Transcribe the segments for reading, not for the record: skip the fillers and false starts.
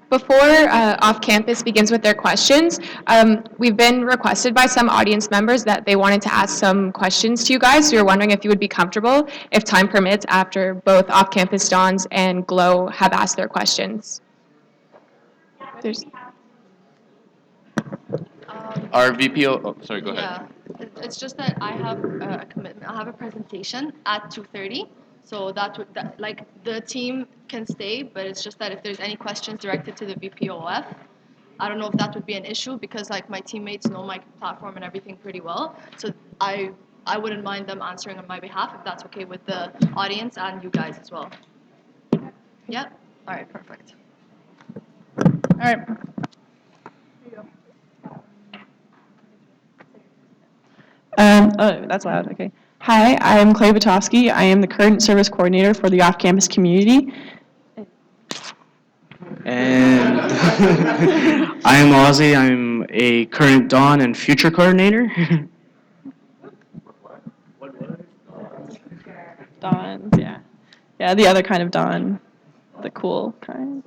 Before off-campus begins with their questions, we've been requested by some audience members that they wanted to ask some questions to you guys. So we were wondering if you would be comfortable, if time permits, after both off-campus dons and GLOW have asked their questions. There's, Our VPO, oh, sorry, go ahead. Yeah, it's just that I have a commitment. I have a presentation at 2:30, so like the team can stay, but it's just that if there's any questions directed to the VPOF, I don't know if that would be an issue because like my teammates know my platform and everything pretty well, so I wouldn't mind them answering on my behalf if that's okay with the audience and you guys as well. Yeah. All right. Perfect. All right. Oh, that's loud. Okay. Hi, I am Clay Batowski. I am the current service coordinator for the off-campus community. And I am Ozzy. I'm a current Don and future coordinator. Don, yeah. Yeah, the other kind of Don, the cool kind.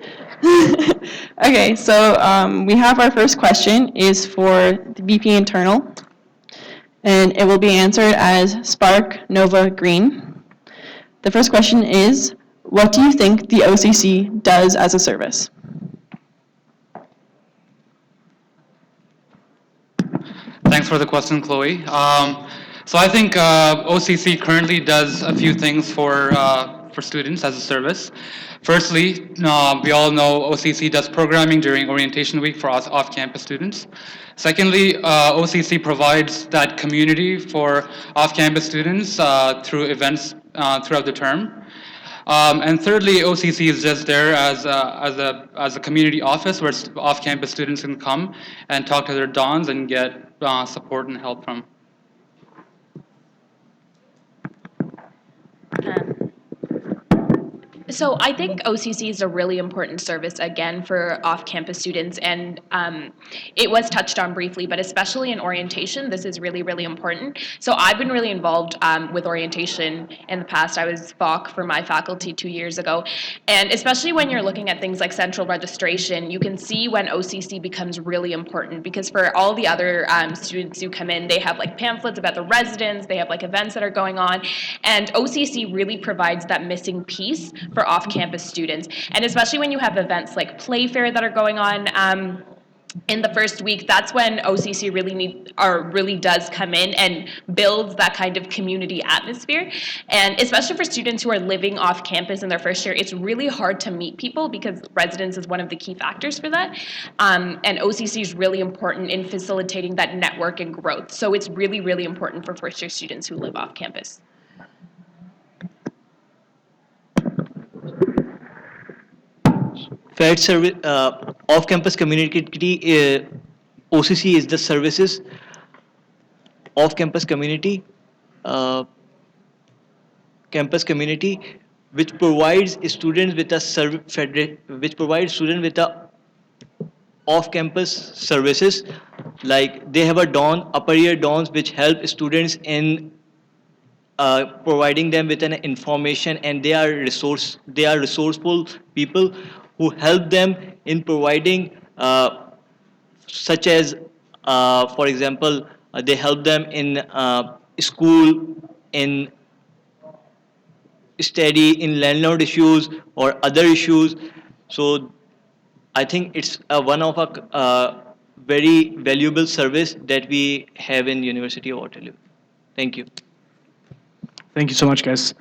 Okay, so we have our first question is for the VP internal, and it will be answered as Spark Nova Green. The first question is, what do you think the OCC does as a service? Thanks for the question, Chloe. So I think OCC currently does a few things for students as a service. Firstly, we all know OCC does programming during orientation week for us off-campus students. Secondly, OCC provides that community for off-campus students through events throughout the term. And thirdly, OCC is just there as a community office where off-campus students can come and talk to their dons and get support and help from. So I think OCC is a really important service, again, for off-campus students, and it was touched on briefly, but especially in orientation, this is really, really important. So I've been really involved with orientation in the past. I was FOC for my faculty 2 years ago, and especially when you're looking at things like central registration, you can see when OCC becomes really important, because for all the other students who come in, they have like pamphlets about the residents, they have like events that are going on, and OCC really provides that missing piece for off-campus students. And especially when you have events like Playfair that are going on in the first week, that's when OCC really does come in and builds that kind of community atmosphere. And especially for students who are living off campus in their first year, it's really hard to meet people because residence is one of the key factors for that. And OCC is really important in facilitating that network and growth. So it's really, really important for first year students who live off campus. Fair service, off-campus community, OCC is the services off-campus community, campus community, which provides students with a off-campus services, like they have a don, upper year dons, which help students in providing them with an information, and they are resourceful people who help them in providing such as for example they help them in school, in study, in landlord issues or other issues. So I think it's one of a very valuable service that we have in University of Waterloo. Thank you. Thank you so much, guys.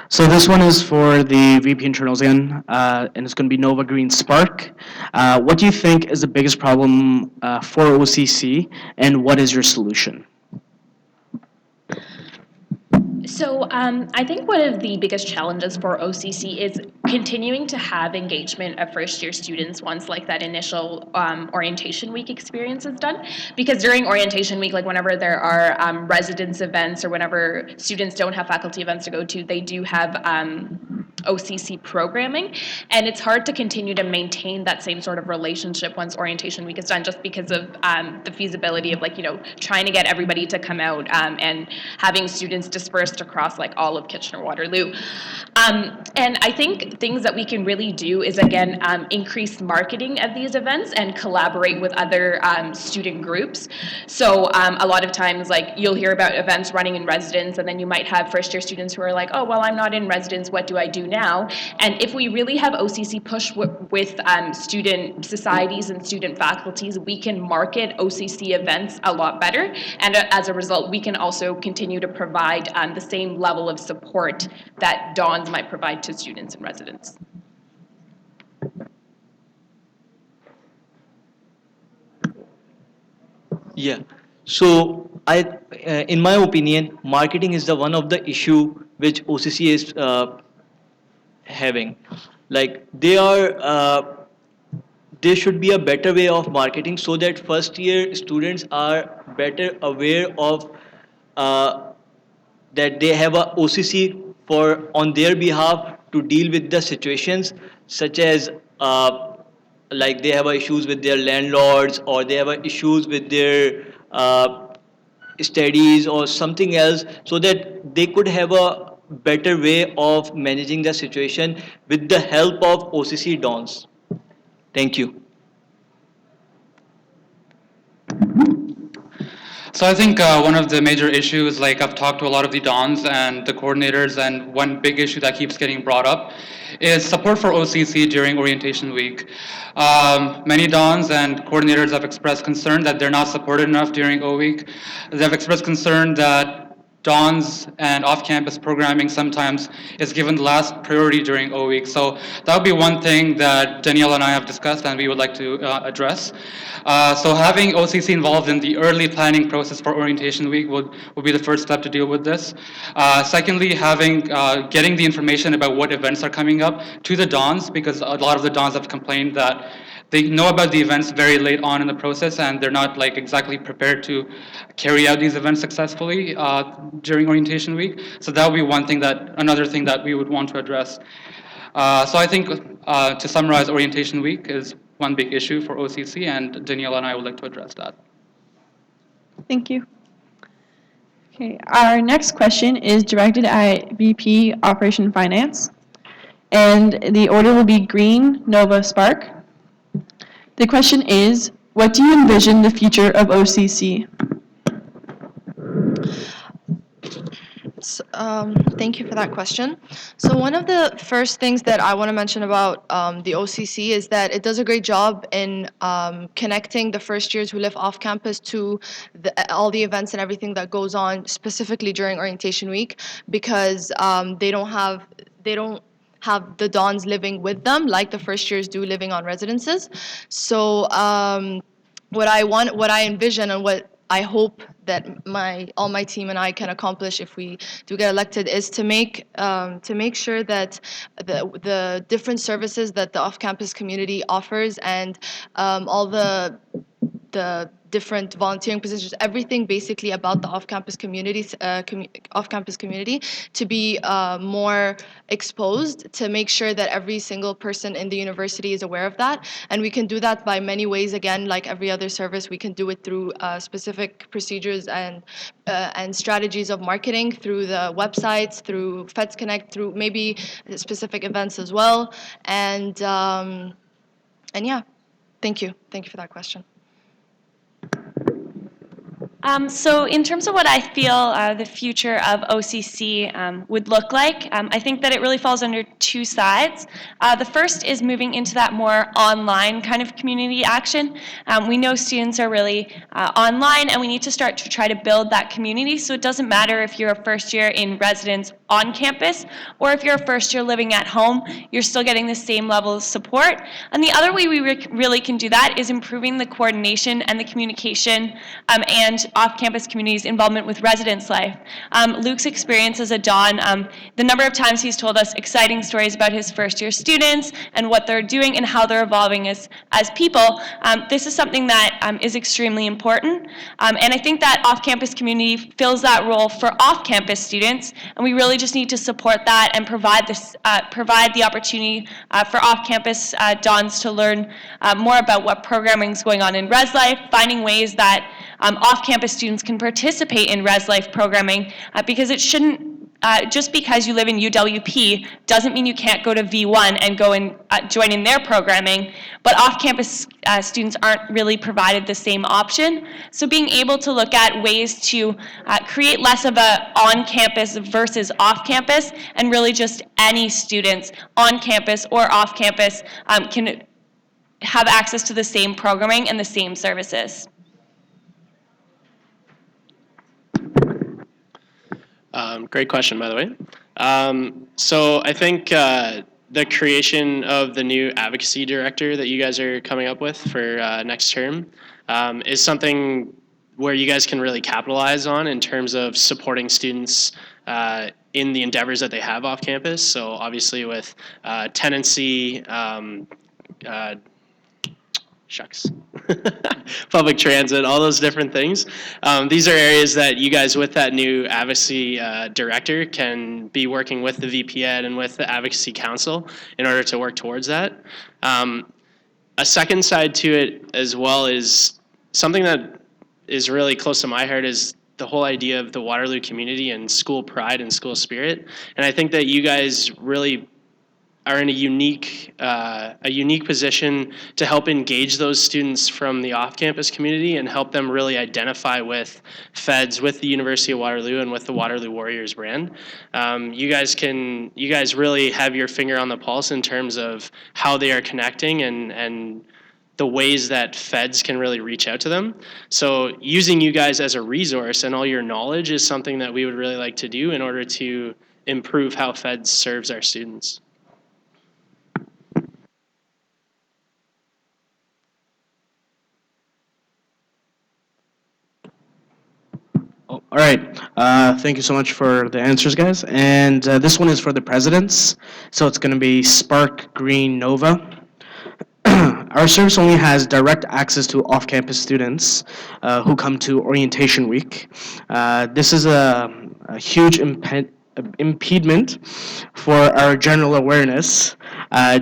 So this one is for the VP internals again, and it's going to be Nova Green Spark. What do you think is the biggest problem for OCC, and what is your solution? So I think one of the biggest challenges for OCC is continuing to have engagement of first-year students once like that initial orientation week experience is done. Because during orientation week, like whenever there are residence events or whenever students don't have faculty events to go to, they do have OCC programming, and it's hard to continue to maintain that same sort of relationship once orientation week is done, just because of the feasibility of trying to get everybody to come out and having students dispersed across all of Kitchener-Waterloo. And I think things that we can really do is, again, increase marketing of these events and collaborate with other student groups. So a lot of times, you'll hear about events running in residence, and then you might have first-year students who are like, oh, well, I'm not in residence, what do I do now? And if we really have OCC push with student societies and student faculties, we can market OCC events a lot better, and as a result, we can also continue to provide the same level of support that DONS might provide to students in residence. Yeah. So in my opinion, marketing is the one of the issue which OCC is having. There should be a better way of marketing so that first year students are better aware of that they have a OCC on their behalf to deal with the situations such as they have issues with their landlords, or they have issues with their studies or something else, so that they could have a better way of managing the situation with the help of OCC DONS. Thank you. So I think one of the major issues, I've talked to a lot of the DONs and the coordinators, and one big issue that keeps getting brought up is support for OCC during orientation week. Many DONs and coordinators have expressed concern that they're not supported enough during O week. They've expressed concern that DONs and off-campus programming sometimes is given the last priority during O week. So that would be one thing that Danielle and I have discussed and we would like to address. So having OCC involved in the early planning process for orientation week would be the first step to deal with this. Secondly, getting the information about what events are coming up to the DONs, because a lot of the DONs have complained that they know about the events very late on in the process and they're not exactly prepared to carry out these events successfully during orientation week. So that would be another thing that we would want to address. So I think to summarize, orientation week is one big issue for OCC, and Danielle and I would like to address that. Thank you. Okay, our next question is directed at VP Operation Finance, and the order will be Green, Nova, Spark. The question is, what do you envision the future of OCC? Thank you for that question. So one of the first things that I want to mention about the OCC is that it does a great job in connecting the first years who live off campus to all the events and everything that goes on specifically during orientation week, because they don't have the DONs living with them like the first years do living on residences. So what I envision and what I hope that all my team and I can accomplish if we do get elected is to make sure that the different services that the off-campus community offers and all the different volunteering positions, everything basically about the off-campus community, to be more exposed, to make sure that every single person in the university is aware of that. And we can do that by many ways. Again, like every other service, we can do it through specific procedures and strategies of marketing, through the websites, through Feds Connect, through maybe specific events as well. And yeah, thank you for that question. So in terms of what I feel the future of OCC would look like, I think that it really falls under two sides. The first is moving into that more online kind of community action. We know students are really online, and we need to start to try to build that community, so it doesn't matter if you're a first year in residence on campus or if you're a first year living at home, you're still getting the same level of support. And the other way we really can do that is improving the coordination and the communication and off-campus community's involvement with residence life. Luke's experience as a Don, the number of times he's told us exciting stories about his first-year students and what they're doing and how they're evolving as people, this is something that is extremely important. And I think that off-campus community fills that role for off-campus students, and we really just need to support that and provide the opportunity for off-campus Dons to learn more about what programming is going on in Res Life, finding ways that off-campus students can participate in Res Life programming, because it shouldn't, just because you live in UWP doesn't mean you can't go to V1 and go and join in their programming, but off-campus students aren't really provided the same option. So being able to look at ways to create less of a on-campus versus off-campus, and really just any students on campus or off-campus can have access to the same programming and the same services. Great question, by the way. So I think the creation of the new advocacy director that you guys are coming up with for next term is something where you guys can really capitalize on in terms of supporting students in the endeavors that they have off campus. So obviously with tenancy, public transit, all those different things. These are areas that you guys with that new advocacy director can be working with the VP Ed and with the Advocacy Council in order to work towards that. A second side to it as well is something that is really close to my heart is the whole idea of the Waterloo community and school pride and school spirit. And I think that you guys really are in a unique position to help engage those students from the off-campus community and help them really identify with Feds, with the University of Waterloo, and with the Waterloo Warriors brand. You guys really have your finger on the pulse in terms of how they are connecting and the ways that Feds can really reach out to them. So using you guys as a resource and all your knowledge is something that we would really like to do in order to improve how Feds serves our students. All right. Thank you so much for the answers, guys. And this one is for the presidents. So it's going to be Spark, Green, Nova. Our service only has direct access to off-campus students who come to orientation week. This is a huge impediment for our general awareness.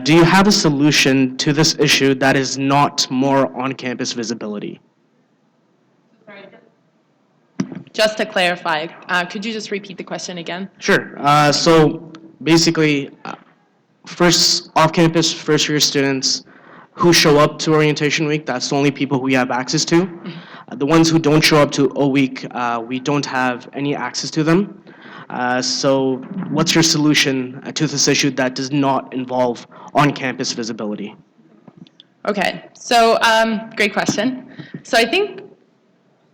Do you have a solution to this issue that is not more on-campus visibility? Just to clarify, could you just repeat the question again? Sure. So basically, off-campus first-year students who show up to orientation week, that's the only people who we have access to. The ones who don't show up to O week, we don't have any access to them. So what's your solution to this issue that does not involve on-campus visibility? Okay, so great question. So I think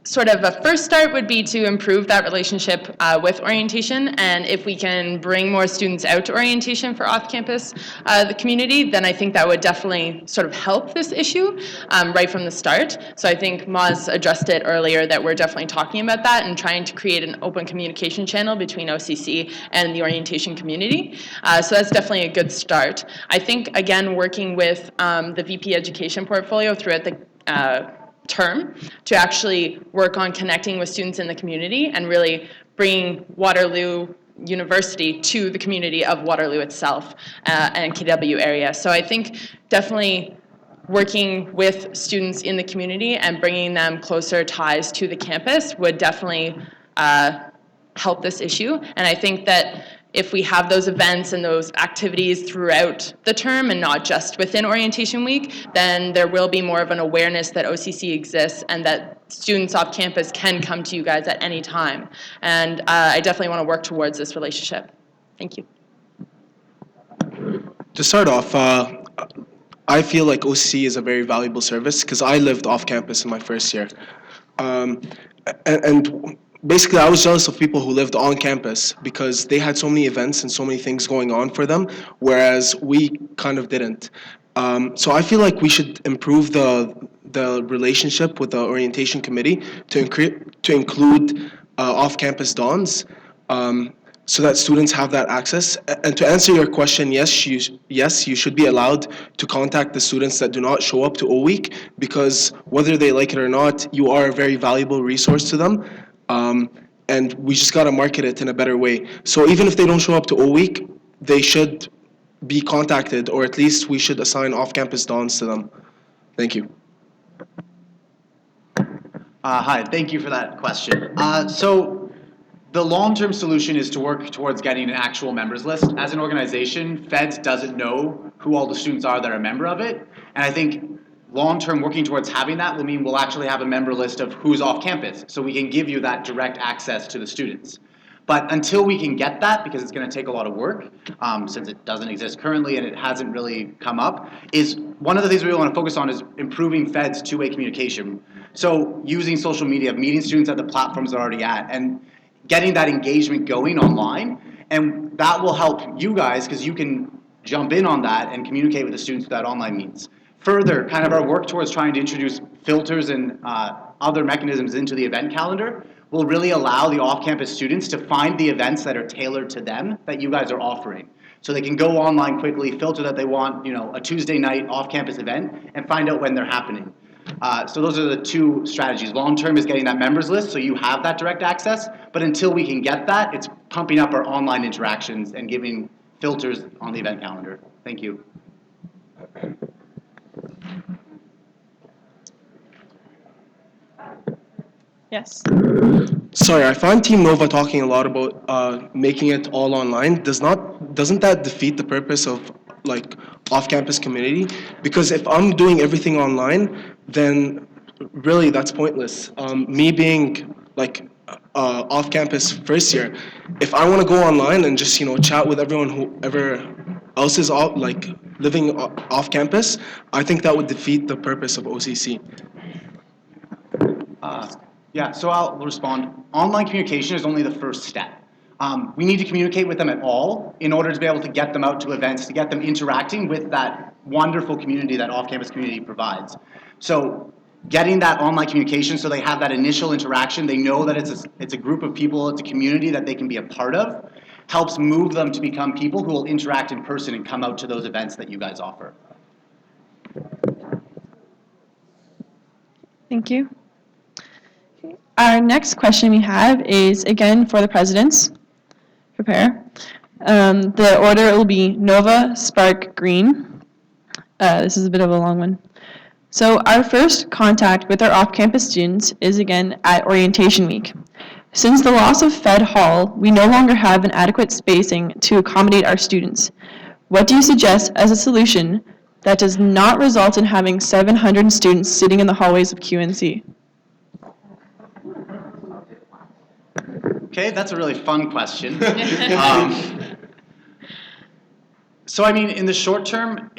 sort of a first start would be to improve that relationship with orientation, and if we can bring more students out to orientation for off-campus the community, then I think that would definitely sort of help this issue right from the start. So I think Maz addressed it earlier that we're definitely talking about that and trying to create an open communication channel between OCC and the orientation community. So that's definitely a good start. I think, again, working with the VP Education portfolio throughout the term to actually work on connecting with students in the community and really bringing Waterloo University to the community of Waterloo itself and KW area. So I think definitely working with students in the community and bringing them closer ties to the campus would definitely help this issue. And I think that if we have those events and those activities throughout the term and not just within orientation week, then there will be more of an awareness that OCC exists and that students off campus can come to you guys at any time. And I definitely want to work towards this relationship. Thank you. To start off, I feel like OCC is a very valuable service because I lived off campus in my first year. And basically, I was jealous of people who lived on campus because they had so many events and so many things going on for them, whereas we kind of didn't. So I feel like we should improve the the relationship with the orientation committee to include off-campus dons, so that students have that access. And to answer your question, yes, you should be allowed to contact the students that do not show up to O Week, because whether they like it or not, you are a very valuable resource to them. And we just got to market it in a better way. So even if they don't show up to O Week, they should be contacted, or at least we should assign off-campus dons to them. Thank you. Hi, thank you for that question. So the long-term solution is to work towards getting an actual members list. As an organization, Feds doesn't know who all the students are that are a member of it. And I think long-term working towards having that will mean we'll actually have a member list of who's off campus, so we can give you that direct access to the students. But until we can get that, because it's going to take a lot of work, since it doesn't exist currently and it hasn't really come up, is one of the things we want to focus on is improving Fed's two-way communication. So using social media, meeting students at the platforms they're already at, and getting that engagement going online. And that will help you guys, because you can jump in on that and communicate with the students through that online means. Further, kind of our work towards trying to introduce filters and other mechanisms into the event calendar will really allow the off-campus students to find the events that are tailored to them that you guys are offering. So they can go online quickly, filter that they want, a Tuesday night off-campus event, and find out when they're happening. So those are the two strategies. Long-term is getting that members list so you have that direct access, but until we can get that, it's pumping up our online interactions and giving filters on the event calendar. Thank you. Yes. Sorry, I find Team Nova talking a lot about making it all online. Doesn't that defeat the purpose of off-campus community? Because if I'm doing everything online, then really that's pointless. Me being off-campus first year, if I want to go online and just chat with everyone whoever else is living off campus, I think that would defeat the purpose of OCC. Yeah, so I'll respond. Online communication is only the first step. We need to communicate with them at all in order to be able to get them out to events, to get them interacting with that wonderful community that off-campus community provides. So getting that online communication so they have that initial interaction, they know that it's a group of people, it's a community that they can be a part of, helps move them to become people who will interact in person and come out to those events that you guys offer. Thank you. Our next question we have is, again, for the presidents. Prepare. The order will be Nova, Spark, Green. This is a bit of a long one. So our first contact with our off-campus students is, again, at orientation week. Since the loss of Fed Hall, we no longer have an adequate spacing to accommodate our students. What do you suggest as a solution that does not result in having 700 students sitting in the hallways of QNC? Okay, that's a really fun question. So I mean, in the short term,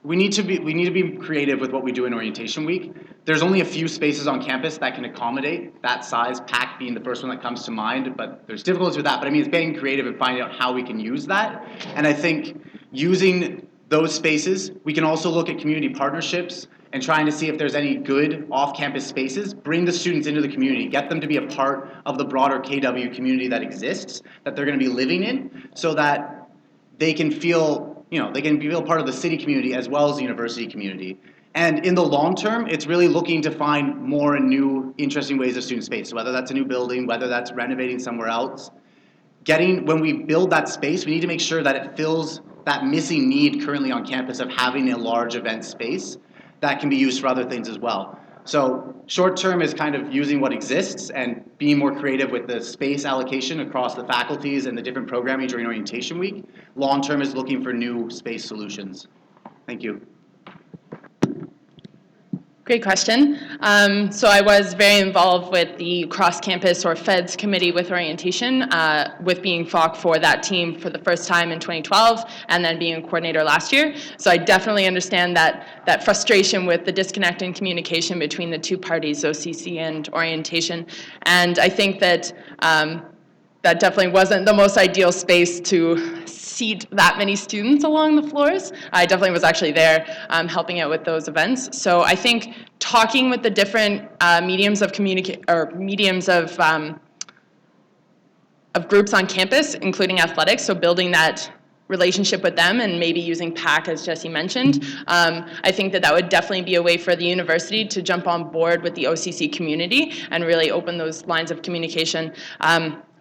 we need to be creative with what we do in orientation week. There's only a few spaces on campus that can accommodate that size, PAC being the first one that comes to mind, but there's difficulties with that. But I mean, it's being creative and finding out how we can use that. And I think using those spaces, we can also look at community partnerships and trying to see if there's any good off-campus spaces, bring the students into the community, get them to be a part of the broader KW community that exists, that they're going to be living in, so that they can feel, they can feel part of the city community as well as the university community. And in the long term, it's really looking to find more and new, interesting ways of student space. So whether that's a new building, whether that's renovating somewhere else, when we build that space, we need to make sure that it fills that missing need currently on campus of having a large event space that can be used for other things as well. So short term is kind of using what exists and being more creative with the space allocation across the faculties and the different programming during orientation week. Long term is looking for new space solutions. Thank you. Great question. So I was very involved with the cross-campus or FEDS committee with orientation, with being FOC for that team for the first time in 2012, and then being a coordinator last year. So I definitely understand that frustration with the disconnect in communication between the two parties, OCC and orientation. And I think that that definitely wasn't the most ideal space to seat that many students along the floors. I definitely was actually there helping out with those events. So I think talking with the different mediums of groups on campus, including athletics, so building that relationship with them and maybe using PAC, as Jesse mentioned. I think that would definitely be a way for the university to jump on board with the OCC community and really open those lines of communication.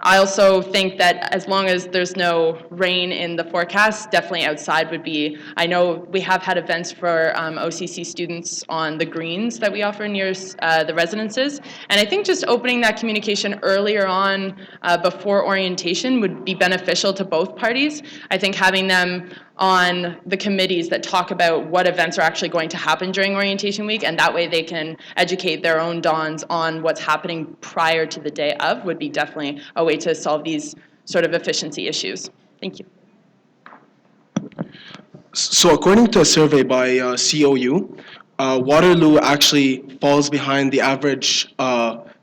I also think that as long as there's no rain in the forecast, definitely outside would be, I know we have had events for OCC students on the greens that we offer near the residences, and I think just opening that communication earlier on before orientation would be beneficial to both parties. I think having them on the committees that talk about what events are actually going to happen during orientation week, and that way they can educate their own dons on what's happening prior to the day of would be definitely a way to solve these sort of efficiency issues. Thank you. So according to a survey by COU, Waterloo actually falls behind the average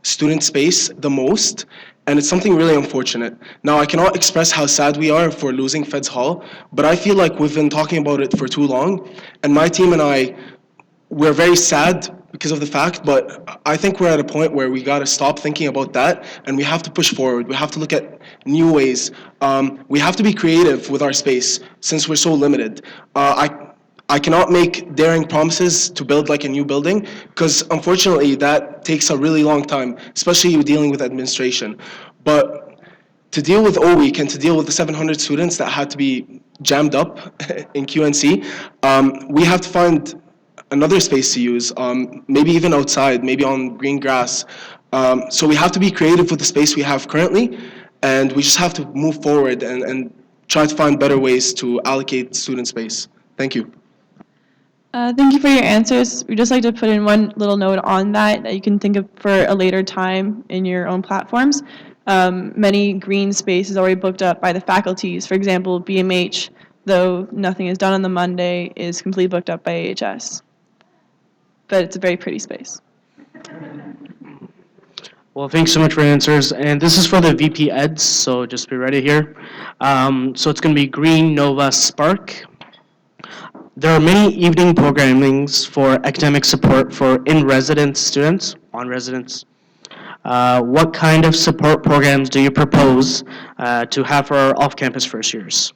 student space the most, and it's something really unfortunate. Now, I cannot express how sad we are for losing Feds Hall, but I feel like we've been talking about it for too long, and my team and we're very sad because of the fact, but I think we're at a point where we gotta stop thinking about that, and we have to push forward. We have to look at new ways. We have to be creative with our space, since we're so limited. I cannot make daring promises to build like a new building, because unfortunately that takes a really long time, especially dealing with administration. But to deal with O Week and to deal with the 700 students that had to be jammed up in QNC, we have to find another space to use, maybe even outside, maybe on green grass. So we have to be creative with the space we have currently, and we just have to move forward and try to find better ways to allocate student space. Thank you. Thank you for your answers. We'd just like to put in one little note on that you can think of for a later time in your own platforms. Many green space is already booked up by the faculties. For example, BMH, though nothing is done on the Monday, is completely booked up by AHS. But it's a very pretty space. Well, thanks so much for your answers. And this is for the VP Eds, so just be ready here. So it's going to be Green, Nova, Spark. There are many evening programmings for academic support for in-residence students, on-residence. What kind of support programs do you propose to have for our off-campus first years?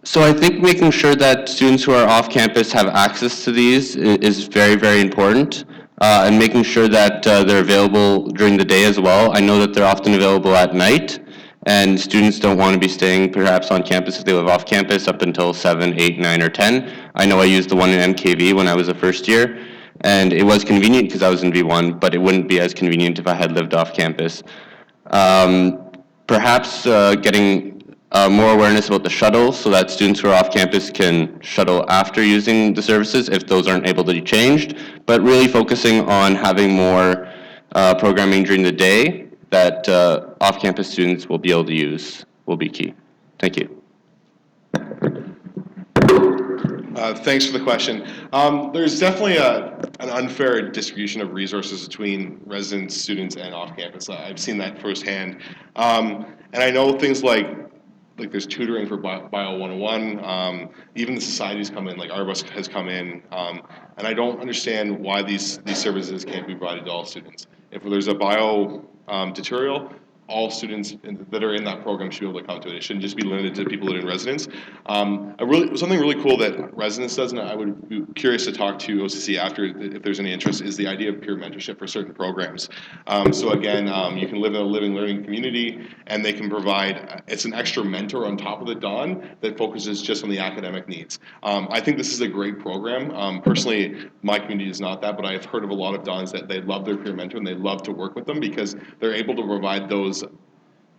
So I think making sure that students who are off campus have access to these is very, very important. And making sure that they're available during the day as well. I know that they're often available at night, and students don't want to be staying perhaps on campus if they live off campus up until 7, 8, 9, or 10. I know I used the one in MKV when I was a first year, and it was convenient because I was in V1, but it wouldn't be as convenient if I had lived off campus. Perhaps getting more awareness about the shuttles so that students who are off campus can shuttle after using the services if those aren't able to be changed, but really focusing on having more programming during the day that off-campus students will be able to use will be key. Thank you. Thanks for the question. There's definitely an unfair distribution of resources between residents, students, and off-campus. I've seen that firsthand. And I know things like there's tutoring for Bio 101, even the societies come in, like Arbus has come in, and I don't understand why these services can't be provided to all students. If there's a bio tutorial, all students that are in that program should be able to come to it. It shouldn't just be limited to people that are in residence. Something really cool that residence does, and I would be curious to talk to OCC after if there's any interest, is the idea of peer mentorship for certain programs. So again, you can live in a living, learning community, and they can provide, it's an extra mentor on top of the Don that focuses just on the academic needs. I think this is a great program. Personally, my community is not that, but I've heard of a lot of Dons that they love their peer mentor and they love to work with them because they're able to provide those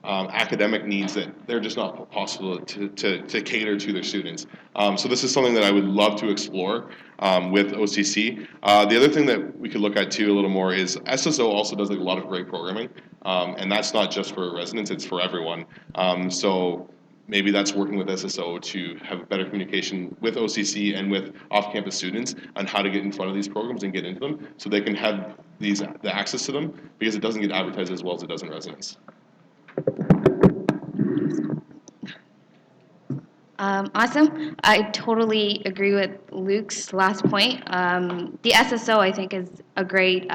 academic needs that they're just not possible to cater to their students. So this is something that I would love to explore with OCC. The other thing that we could look at too a little more is SSO also does a lot of great programming, and that's not just for residents, it's for everyone. So maybe that's working with SSO to have better communication with OCC and with off-campus students on how to get in front of these programs and get into them, so they can have the access to them, because it doesn't get advertised as well as it does in residence. Awesome. I totally agree with Luke's last point. The SSO, I think, is a great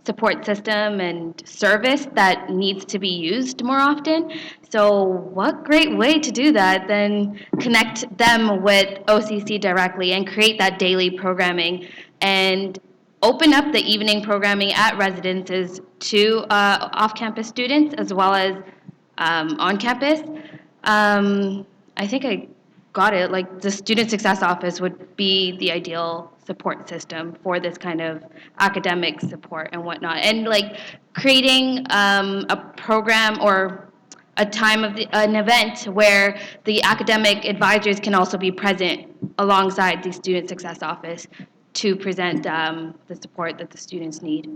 support system and service that needs to be used more often. So what great way to do that than connect them with OCC directly and create that daily programming and open up the evening programming at residences to off-campus students as well as on campus. I think I got it. Like, the Student Success Office would be the ideal support system for this kind of academic support and whatnot. And like creating a program or a time of an event where the academic advisors can also be present alongside the Student Success Office to present the support that the students need.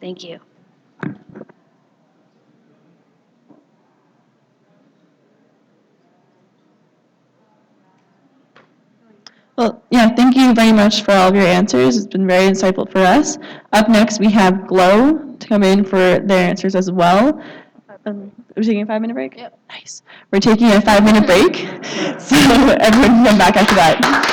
Thank you. Well, yeah, thank you very much for all of your answers. It's been very insightful for us. Up next, we have Glow to come in for their answers as well. We're taking a 5-minute break? Yep. Nice. We're taking a 5-minute break, so everyone can come back after that.